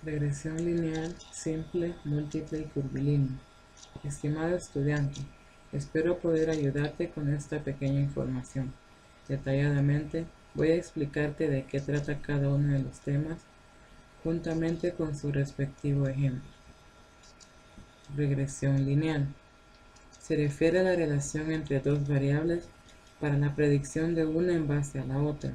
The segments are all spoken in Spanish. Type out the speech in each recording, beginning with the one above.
Regresión lineal, simple, múltiple y curvilínea. Estimado estudiante, espero poder ayudarte con esta pequeña información. Detalladamente, voy a explicarte de qué trata cada uno de los temas, juntamente con su respectivo ejemplo. Regresión lineal. Se refiere a la relación entre dos variables para la predicción de una en base a la otra.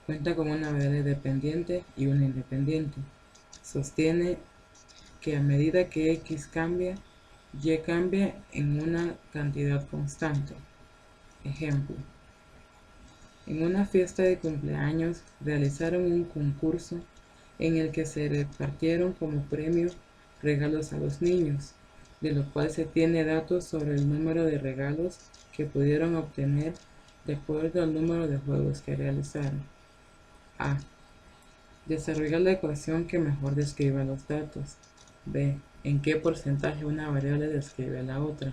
Cuenta con una variable dependiente y una independiente. Sostiene que a medida que x cambia, y cambia en una cantidad constante. Ejemplo: en una fiesta de cumpleaños realizaron un concurso en el que se repartieron como premio regalos a los niños, de lo cual se tiene datos sobre el número de regalos que pudieron obtener de acuerdo al número de juegos que realizaron. A. Desarrollar la ecuación que mejor describa los datos. B. ¿En qué porcentaje una variable describe a la otra?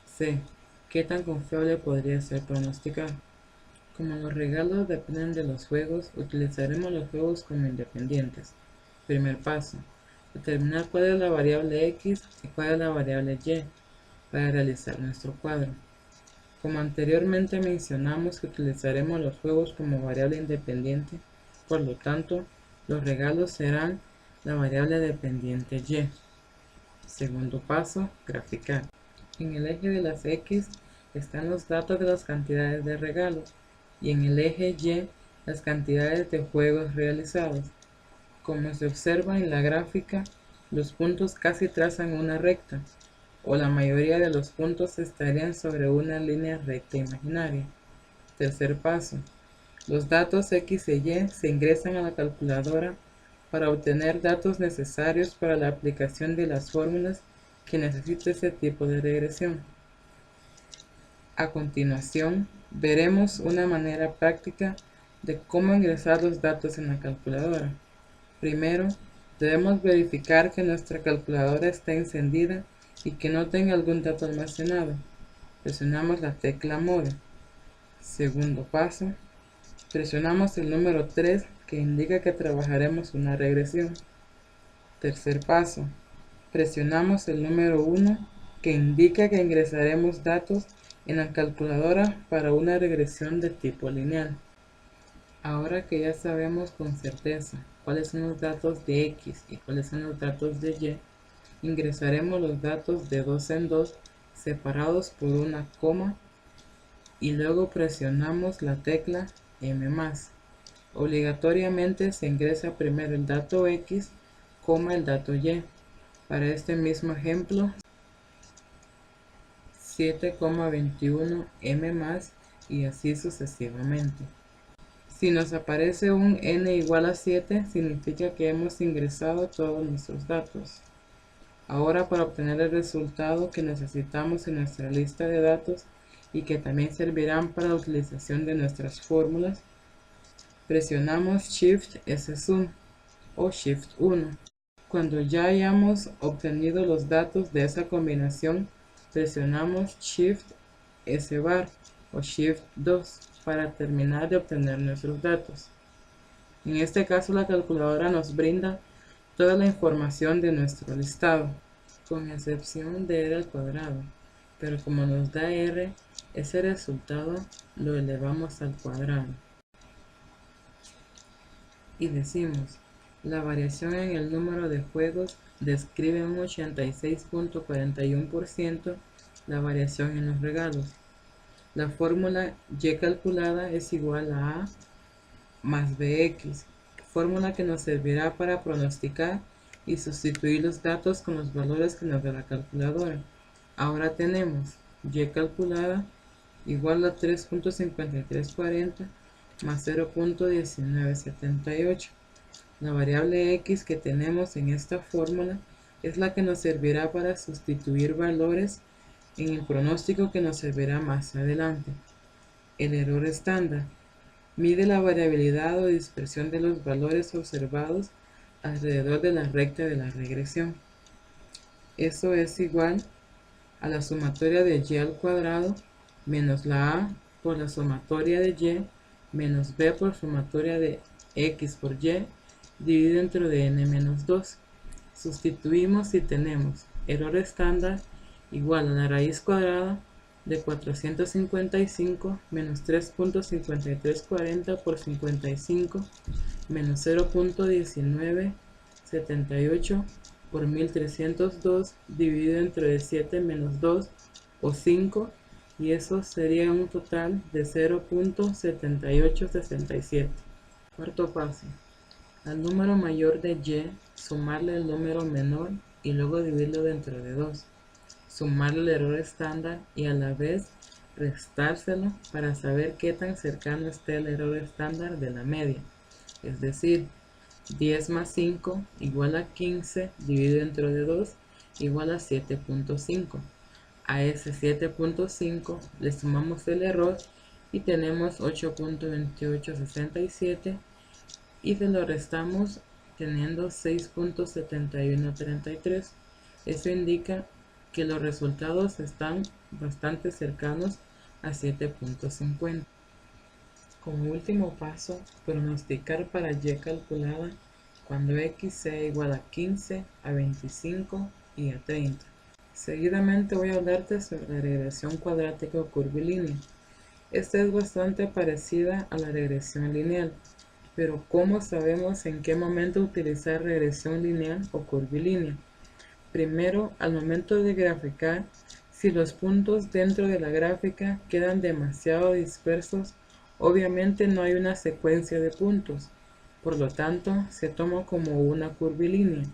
C. ¿Qué tan confiable podría ser pronosticar? Como los regalos dependen de los juegos, utilizaremos los juegos como independientes. Primer paso: determinar cuál es la variable x y cuál es la variable y para realizar nuestro cuadro. Como anteriormente mencionamos que utilizaremos los juegos como variable independiente, por lo tanto, los regalos serán la variable dependiente y. Segundo paso: graficar. En el eje de las x están los datos de las cantidades de regalos y en el eje y las cantidades de juegos realizados. Como se observa en la gráfica, los puntos casi trazan una recta, o la mayoría de los puntos estarían sobre una línea recta imaginaria. Tercer paso: los datos x e y se ingresan a la calculadora para obtener datos necesarios para la aplicación de las fórmulas que necesita este tipo de regresión. A continuación, veremos una manera práctica de cómo ingresar los datos en la calculadora. Primero, debemos verificar que nuestra calculadora está encendida y que no tenga algún dato almacenado. Presionamos la tecla Mode. Segundo paso, presionamos el número 3 que indica que trabajaremos una regresión. Tercer paso, presionamos el número 1 que indica que ingresaremos datos en la calculadora para una regresión de tipo lineal. Ahora que ya sabemos con certeza cuáles son los datos de x y cuáles son los datos de y, ingresaremos los datos de 2 en 2 separados por una coma y luego presionamos la tecla M+. Obligatoriamente se ingresa primero el dato x, el dato y. Para este mismo ejemplo, 7,21 M+, y así sucesivamente. Si nos aparece un n igual a 7, significa que hemos ingresado todos nuestros datos. Ahora, para obtener el resultado que necesitamos en nuestra lista de datos y que también servirán para la utilización de nuestras fórmulas, presionamos Shift S Sum o Shift 1. Cuando ya hayamos obtenido los datos de esa combinación, presionamos Shift S Bar o Shift 2 para terminar de obtener nuestros datos. En este caso, la calculadora nos brinda toda la información de nuestro listado, con excepción de r al cuadrado, pero como nos da r, ese resultado lo elevamos al cuadrado. Y decimos: la variación en el número de juegos describe un 86,41% la variación en los regalos. La fórmula y calculada es igual a más bx, fórmula que nos servirá para pronosticar y sustituir los datos con los valores que nos da la calculadora. Ahora tenemos y calculada igual a 3,5340 más 0,1978. La variable x que tenemos en esta fórmula es la que nos servirá para sustituir valores en el pronóstico que nos servirá más adelante. El error estándar mide la variabilidad o dispersión de los valores observados alrededor de la recta de la regresión. Eso es igual a la sumatoria de y al cuadrado menos la a por la sumatoria de y menos b por sumatoria de x por y dividido entre de n menos 2. Sustituimos y tenemos error estándar igual a la raíz cuadrada de 455 menos 3.5340 por 55 menos 0.1978 por 1302 dividido entre de 7 menos 2 o 5, y eso sería un total de 0.7867. Cuarto paso. Al número mayor de y, sumarle el número menor y luego dividirlo dentro de 2. Sumarle el error estándar y a la vez restárselo para saber qué tan cercano está el error estándar de la media. Es decir, 10 más 5 igual a 15 dividido dentro de 2 igual a 7.5. A ese 7.5 le sumamos el error y tenemos 8.2867 y se lo restamos teniendo 6.7133. Eso indica que los resultados están bastante cercanos a 7.50. Como último paso, pronosticar para y calculada cuando x sea igual a 15, a 25 y a 30. Seguidamente voy a hablarte sobre la regresión cuadrática o curvilínea. Esta es bastante parecida a la regresión lineal, pero ¿cómo sabemos en qué momento utilizar regresión lineal o curvilínea? Primero, al momento de graficar, si los puntos dentro de la gráfica quedan demasiado dispersos, obviamente no hay una secuencia de puntos, por lo tanto se toma como una curvilínea,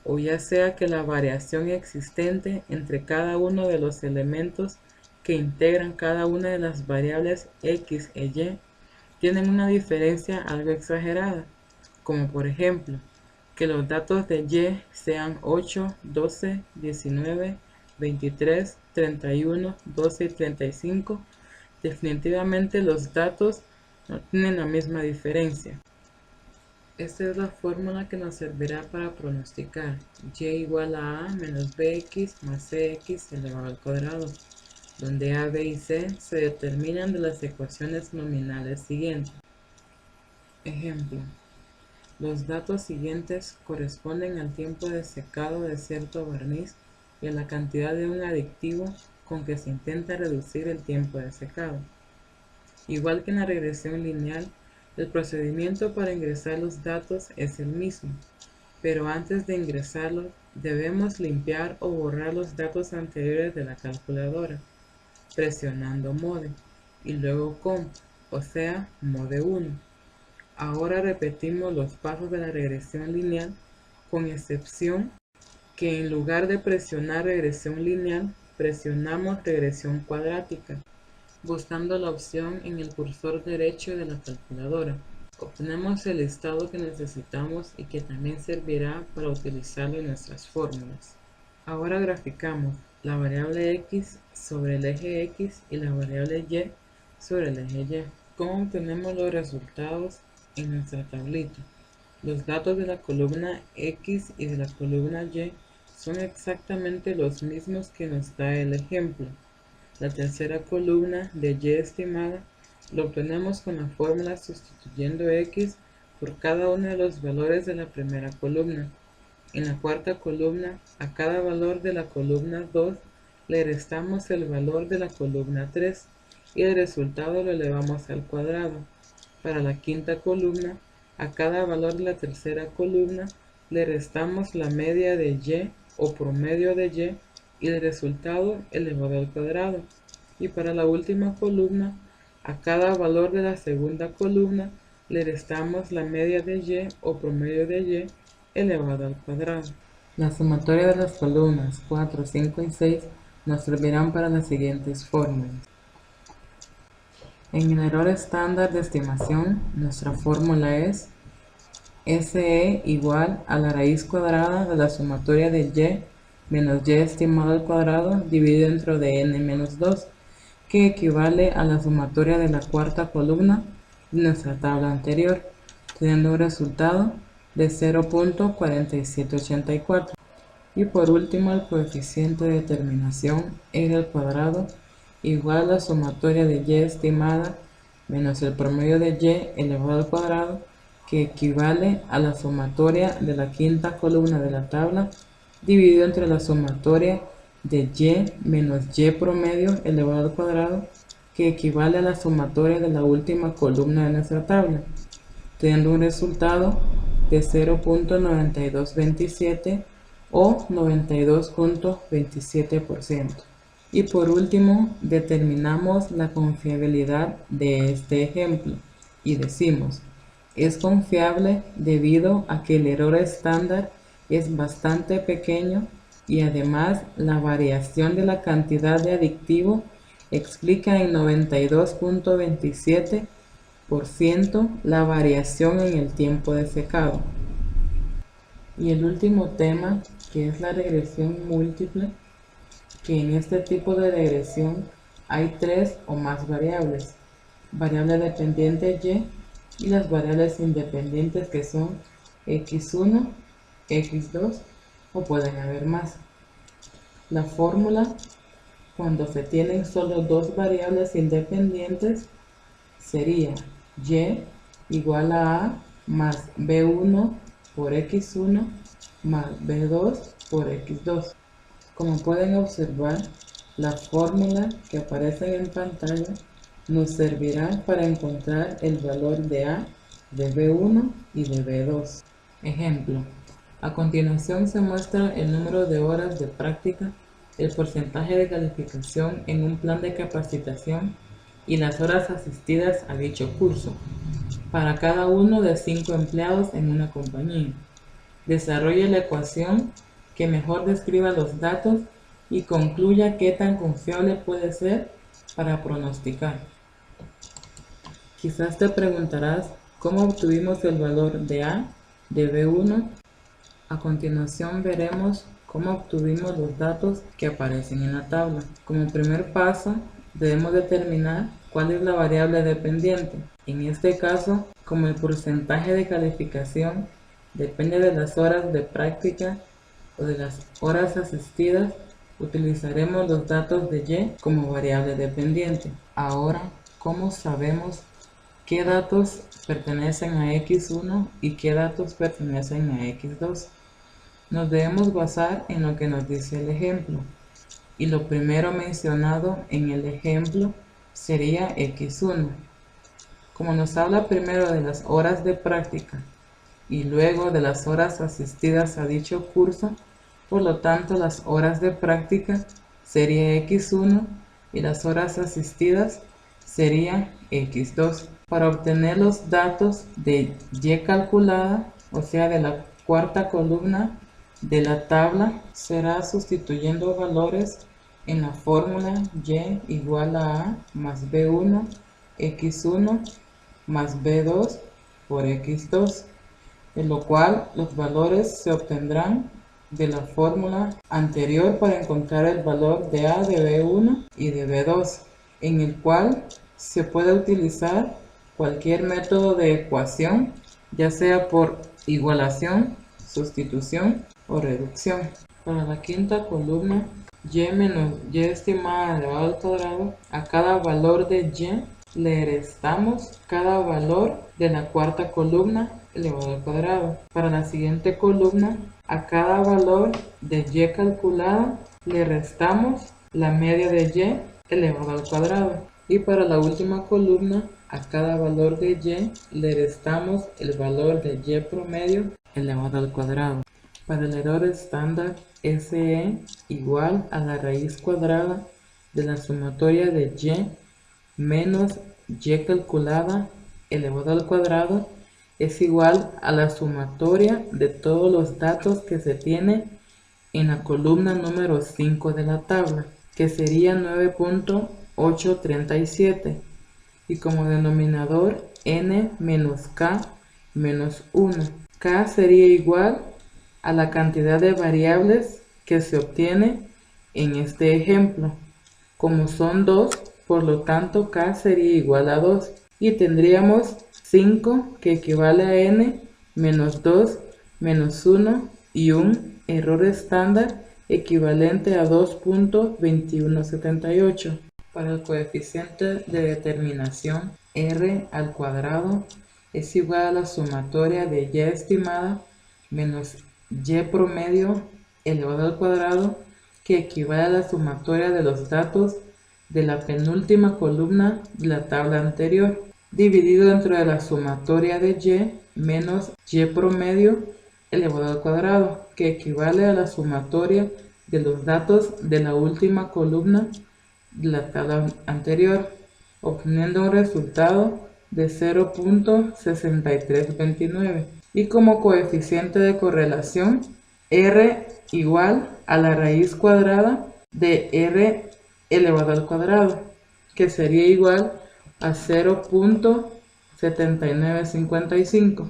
o ya sea que la variación existente entre cada uno de los elementos que integran cada una de las variables x e y tienen una diferencia algo exagerada, como por ejemplo, que los datos de y sean 8, 12, 19, 23, 31, 12 y 35, definitivamente los datos no tienen la misma diferencia. Esta es la fórmula que nos servirá para pronosticar y igual a menos bx más cx elevado al cuadrado, donde a, b y c se determinan de las ecuaciones nominales siguientes. Ejemplo. Los datos siguientes corresponden al tiempo de secado de cierto barniz y a la cantidad de un aditivo con que se intenta reducir el tiempo de secado. Igual que en la regresión lineal, el procedimiento para ingresar los datos es el mismo, pero antes de ingresarlos debemos limpiar o borrar los datos anteriores de la calculadora, presionando Mode y luego Comp, o sea, Mode 1. Ahora repetimos los pasos de la regresión lineal, con excepción que en lugar de presionar regresión lineal, presionamos regresión cuadrática, buscando la opción en el cursor derecho de la calculadora. Obtenemos el listado que necesitamos y que también servirá para utilizarlo en nuestras fórmulas. Ahora graficamos la variable x sobre el eje x y la variable y sobre el eje y. ¿Cómo obtenemos los resultados en nuestra tablita? Los datos de la columna x y de la columna y son exactamente los mismos que nos da el ejemplo. La tercera columna de y estimada lo obtenemos con la fórmula sustituyendo x por cada uno de los valores de la primera columna. En la cuarta columna, a cada valor de la columna 2 le restamos el valor de la columna 3 y el resultado lo elevamos al cuadrado. Para la quinta columna, a cada valor de la tercera columna le restamos la media de y o promedio de y el resultado elevado al cuadrado. Y para la última columna, a cada valor de la segunda columna le restamos la media de y o promedio de y elevado al cuadrado. La sumatoria de las columnas 4, 5 y 6 nos servirán para las siguientes fórmulas. En el error estándar de estimación, nuestra fórmula es SE igual a la raíz cuadrada de la sumatoria de y menos y estimado al cuadrado dividido dentro de n menos 2, que equivale a la sumatoria de la cuarta columna de nuestra tabla anterior, teniendo un resultado de 0.4784. Y por último, el coeficiente de determinación r al cuadrado igual a la sumatoria de y estimada menos el promedio de y elevado al cuadrado, que equivale a la sumatoria de la quinta columna de la tabla dividido entre la sumatoria de y menos y promedio elevado al cuadrado, que equivale a la sumatoria de la última columna de nuestra tabla, teniendo un resultado de 0.9227 o 92.27%. Y por último, determinamos la confiabilidad de este ejemplo y decimos: es confiable debido a que el error estándar es bastante pequeño y además la variación de la cantidad de aditivo explica en 92.27% la variación en el tiempo de secado. Y el último tema, que es la regresión múltiple, que en este tipo de regresión hay 3 o más variables: variable dependiente y las variables independientes, que son x1, x2 o pueden haber más. La fórmula, cuando se tienen solo dos variables independientes, sería y igual a más b1 por x1 más b2 por x2. Como pueden observar, la fórmula que aparece en pantalla nos servirá para encontrar el valor de A, de B1 y de B2. Ejemplo: a continuación se muestra el número de horas de práctica, el porcentaje de calificación en un plan de capacitación y las horas asistidas a dicho curso para cada uno de 5 empleados en una compañía. Desarrolle la ecuación que mejor describa los datos y concluya qué tan confiable puede ser para pronosticar. Quizás te preguntarás cómo obtuvimos el valor de A, de B1. A continuación veremos cómo obtuvimos los datos que aparecen en la tabla. Como primer paso, debemos determinar cuál es la variable dependiente. En este caso, como el porcentaje de calificación depende de las horas de práctica o de las horas asistidas, utilizaremos los datos de y como variable dependiente. Ahora, ¿cómo sabemos qué datos pertenecen a x1 y qué datos pertenecen a x2? Nos debemos basar en lo que nos dice el ejemplo, y lo primero mencionado en el ejemplo sería x1. Como nos habla primero de las horas de práctica y luego de las horas asistidas a dicho curso, por lo tanto las horas de práctica sería x1 y las horas asistidas sería x2. Para obtener los datos de y calculada, o sea de la cuarta columna de la tabla, será sustituyendo valores en la fórmula y igual a más b1 x1 más b2 por x2, en lo cual los valores se obtendrán de la fórmula anterior para encontrar el valor de A, de B1 y de B2, en el cual se puede utilizar cualquier método de ecuación, ya sea por igualación, sustitución o reducción. Para la quinta columna, y menos y estimada elevado al cuadrado, a cada valor de y le restamos cada valor de la cuarta columna elevado al cuadrado. Para la siguiente columna, a cada valor de y calculada le restamos la media de y elevado al cuadrado. Y para la última columna, a cada valor de y le restamos el valor de y promedio elevado al cuadrado. Para el error estándar, SE igual a la raíz cuadrada de la sumatoria de y menos y calculada elevado al cuadrado es igual a la sumatoria de todos los datos que se tiene en la columna número 5 de la tabla, que sería 9.837, y como denominador n menos k menos 1. K sería igual a la cantidad de variables que se obtiene en este ejemplo. Como son 2, por lo tanto k sería igual a 2, y tendríamos 5, que equivale a n menos 2 menos 1, y un error estándar equivalente a 2.2178. Para el coeficiente de determinación r al cuadrado, es igual a la sumatoria de y estimada menos y promedio elevado al cuadrado, que equivale a la sumatoria de los datos de la penúltima columna de la tabla anterior, dividido dentro de la sumatoria de y menos y promedio elevado al cuadrado, que equivale a la sumatoria de los datos de la última columna de la tabla anterior, obteniendo un resultado de 0.6329 y como coeficiente de correlación r igual a la raíz cuadrada de r elevado al cuadrado, que sería igual a 0.7955.